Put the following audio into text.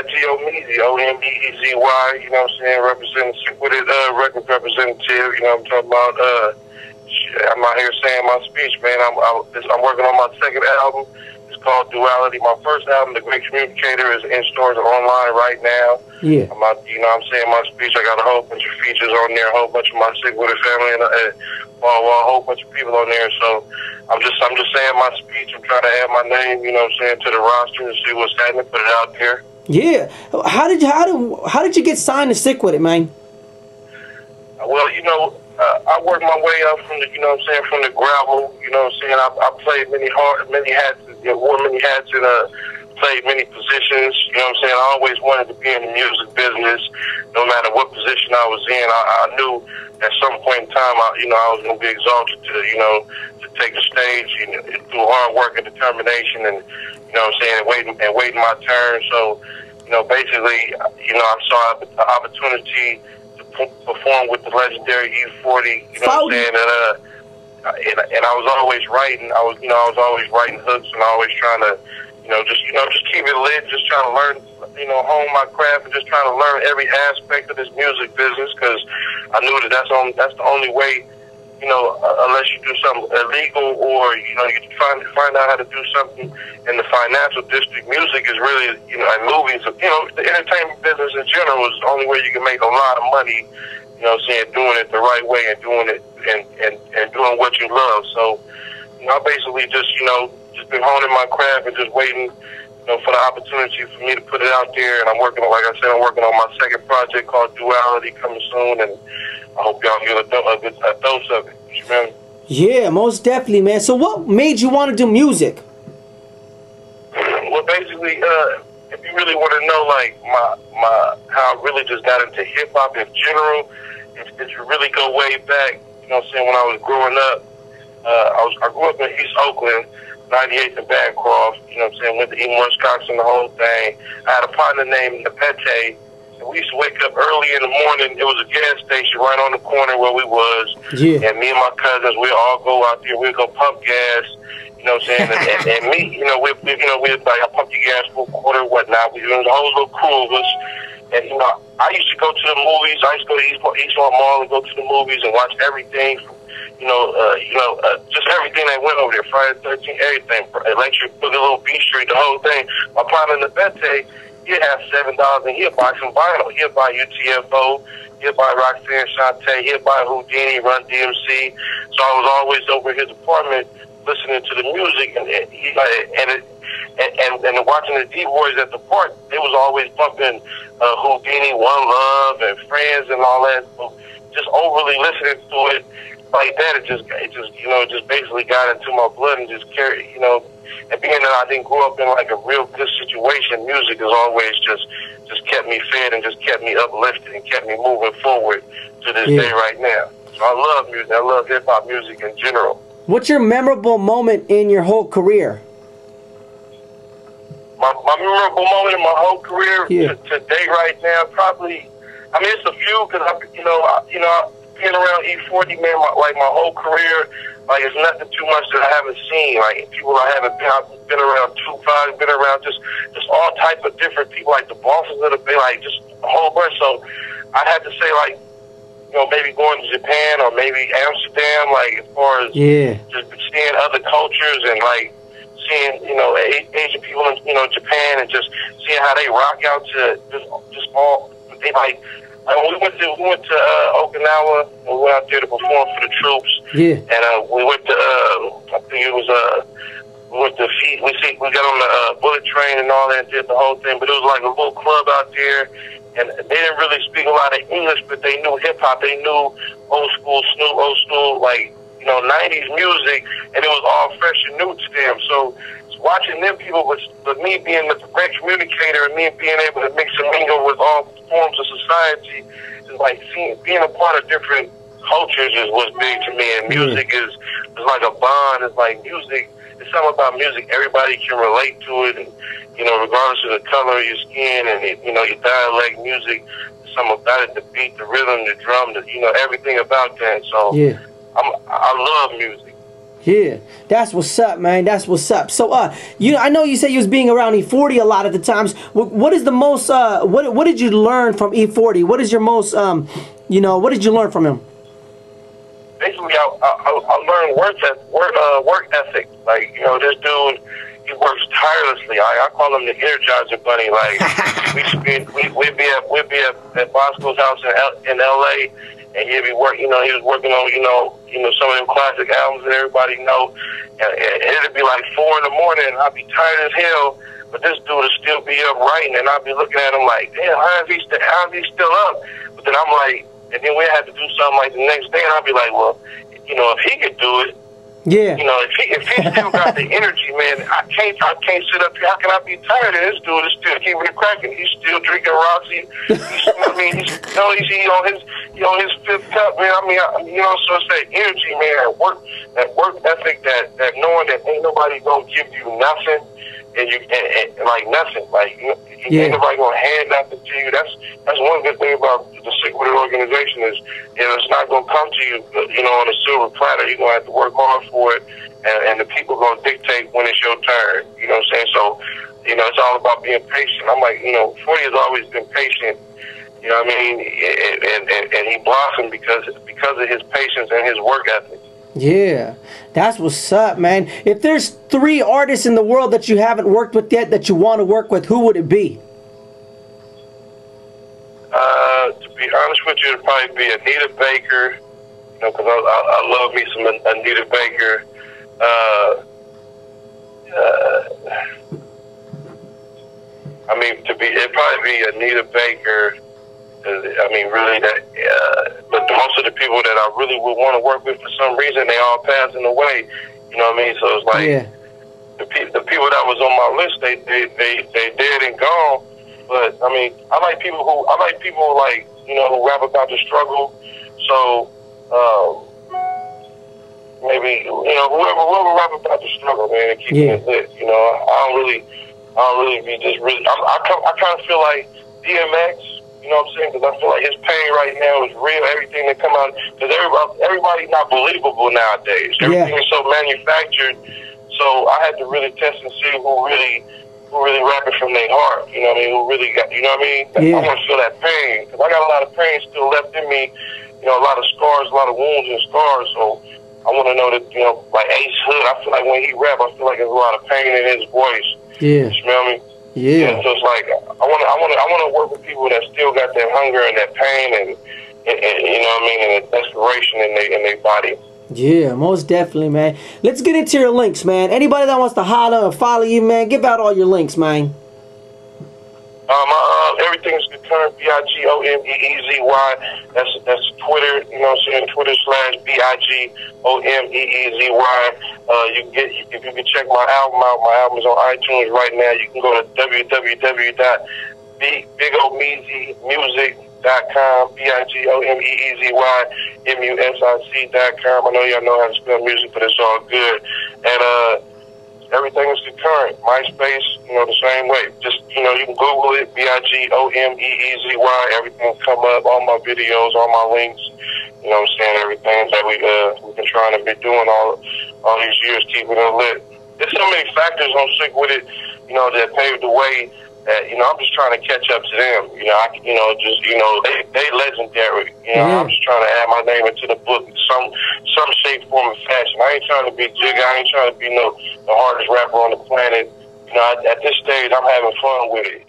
G-O Meezy, O-M-E-E-Z-Y, you know what I'm saying, representing Secret record representative, you know what I'm talking about. I'm out here saying my speech, man. I'm working on my second album. It's called Duality. My first album, The Great Communicator, is in stores and online right now. Yeah. I'm out, you know what I'm saying, my speech. I got a whole bunch of features on there, a whole bunch of my Secret family, and a whole bunch of people on there. So I'm just saying my speech. I'm trying to add my name, you know what I'm saying, to the roster and see what's happening, put it out there. Yeah. How did you get signed to Sick With It, man? Well, you know, I worked my way up from the, you know what I'm saying, from the gravel. You know what I'm saying. I played many hats, wore many hats, and played many positions. You know what I'm saying. I always wanted to be in the music business, no matter what position I was in. I knew at some point in time, I was going to be exalted to, you know, to take the stage, you know, through hard work and determination, and you know what I'm saying, waiting my turn. So, you know, basically, you know, I saw an opportunity perform with the legendary E40, you know what I'm saying, and I was always writing. I was always writing hooks, and always trying to, just keep it lit, just trying to learn, hone my craft, and just trying to learn every aspect of this music business, because I knew that that's the only way, unless you do something illegal, or you find out how to do something in the financial district. Music is really, and movies, the entertainment business in general is the only way you can make a lot of money. You know what I'm saying, doing it the right way and doing it and doing what you love. So, I basically just been honing my craft and just waiting, for the opportunity for me to put it out there. And I'm working on, like I said, I'm working on my second project called Duality, coming soon, and I hope y'all get a dose of it. You know? Yeah, most definitely, man. So what made you want to do music? Well, basically, if you really want to know, like, how I really just got into hip-hop in general, if you really go way back, you know what I'm saying, when I was growing up, I grew up in East Oakland, 98th and Bancroft, you know what I'm saying, went to East Wisconsin, the whole thing. I had a partner named Nepete, and we used to wake up early in the morning. It was a gas station right on the corner where we was, and me and my cousins, we'd all go out there, we'd go pump gas, you know what I'm saying, and me, we'd like, I pump your gas for a quarter, whatnot. We was a whole little crew of us, and, I used to go to the movies. I used to go to Eastmont Mall and go to the movies and watch everything from, just everything that went over there, Friday the 13th, everything, Electric Boogaloo, B Street, the whole thing. My partner Nepete, he'd have $7 and he'd buy some vinyl. He'd buy UTFO, he'd buy Roxanne Shante, he'd buy Houdini, Run DMC. So I was always over at his apartment listening to the music, and watching the D-Boys at the park. They was always bumping Houdini, One Love, and Friends and all that. So just overly listening to it like that, it just basically got into my blood and just carried, and being that I didn't grow up in like a real good situation, music has always just kept me fed and just kept me uplifted and kept me moving forward to this day right now. So I love music. I love hip-hop music in general. What's your memorable moment in your whole career? My memorable moment in my whole career today right now, probably, I mean, it's a few, because being around E40, man, my whole career, like, it's nothing too much that I haven't seen. Like, people I've been around Tupac, been around just all type of different people, like the bosses of the bay, like, just a whole bunch. So I had to say, like, maybe going to Japan or maybe Amsterdam, like, as far as just seeing other cultures and, like, seeing, Asian people in, Japan, and just seeing how they rock out to just all, they, like, we went to Okinawa, and we went out there to perform for the troops. Yeah. And we went to I think it was we went to we got on the bullet train and all that, and did the whole thing. But it was like a little club out there, and they didn't really speak a lot of English, but they knew hip hop. They knew old school Snoop, old school, like, 90s music, and it was all fresh and new to them. So watching them people, but me being the great communicator and me being able to mix and mingle with all forms of society, is like being a part of different cultures was big to me. And music is like a bond. It's like music. It's something about music. Everybody can relate to it, and regardless of the color of your skin and your dialect, music. Something about it, the beat, the rhythm, the drum, everything about that. So I love music. Yeah, that's what's up, man. That's what's up. So, I know you said you was being around E40 a lot of the times. What is the most? What did you learn from E40? What is your most? What did you learn from him? Basically, I learned work ethic. Like, this dude, he works tirelessly. I call him the Energizer Bunny. Like, we'd be at Bosco's house in L.A. and he'd be working. He was working on some of them classic albums that everybody know. And it'd be like 4 in the morning, and I'd be tired as hell. But this dude would still be up writing, and I'd be looking at him like, damn, how is he still up? But then I'm like, and then we had to do something like the next day, and I'd be like, well, if he could do it, yeah. If he still got the energy, man, I can't sit up here. How can I be tired? And this dude is still keeping it cracking. He's still drinking Roxy. He's on his 5th cup, man. So it's that energy, man. That work ethic, that knowing that ain't nobody gonna give you nothing, and like nothing, like ain't nobody gonna hand nothing to you. That's one good thing about the Sick With It organization is, it's not gonna come to you, on a silver platter. You're gonna have to work hard for it, and the people are gonna dictate when it's your turn. You know what I'm saying? So, it's all about being patient. I'm like, 40 has always been patient. You know what I mean? And he blossomed because of his patience and his work ethic. Yeah, that's what's up, man. If there's 3 artists in the world that you haven't worked with yet that you want to work with, who would it be? To be honest with you, it'd probably be Anita Baker, because I love me some Anita Baker. It'd probably be Anita Baker. Really, but most of the people that I really would want to work with, for some reason, they all passing away. You know what I mean? So it's like the people that was on my list, they dead and gone. But I like people who who rap about the struggle. So maybe whoever rap about the struggle, man, and keeping it lit. I don't really be just really. I kind of feel like DMX. You know what I'm saying? Because I feel like his pain right now is real. Everything that come out, because everybody's not believable nowadays. Everything is so manufactured. So I had to really test and see who really rapping from their heart. You know what I mean? Who really got? You know what I mean? I want to feel that pain, because I got a lot of pain still left in me. A lot of scars, a lot of wounds and scars. So I want to know that like Ace Hood. I feel like when he rap, I feel like there's a lot of pain in his voice. Yeah. You smell me? Yeah. So it's like I want to work with people that still got that hunger and that pain and you know what I mean, and that desperation in their body. Yeah, most definitely, man. Let's get into your links, man. Anybody that wants to holler or follow you, man, give out all your links, man. Everything is Concurrent, BIGOMEEZY. That's Twitter, you know what I'm saying? Twitter /BIGOMEEZY. If you can check my album out, my album's on iTunes right now. You can go to www.bigomeezymusic.com, BIGOMEEZYMUSIC.com. I know y'all know how to spell music, but it's all good. And everything is Concurrent. MySpace, the same way. Just, you can Google it, BIGOMEEZY. Everything will come up, all my videos, all my links. You know what I'm saying? Everything that we've been trying to be doing all these years, keeping it lit. There's so many factors on Sick With It, that paved the way. That, I'm just trying to catch up to them. They legendary. I'm just trying to add my name into the book in some shape, form, and fashion. I ain't trying to be Jigga. I ain't trying to be the hardest rapper on the planet. At this stage, I'm having fun with it.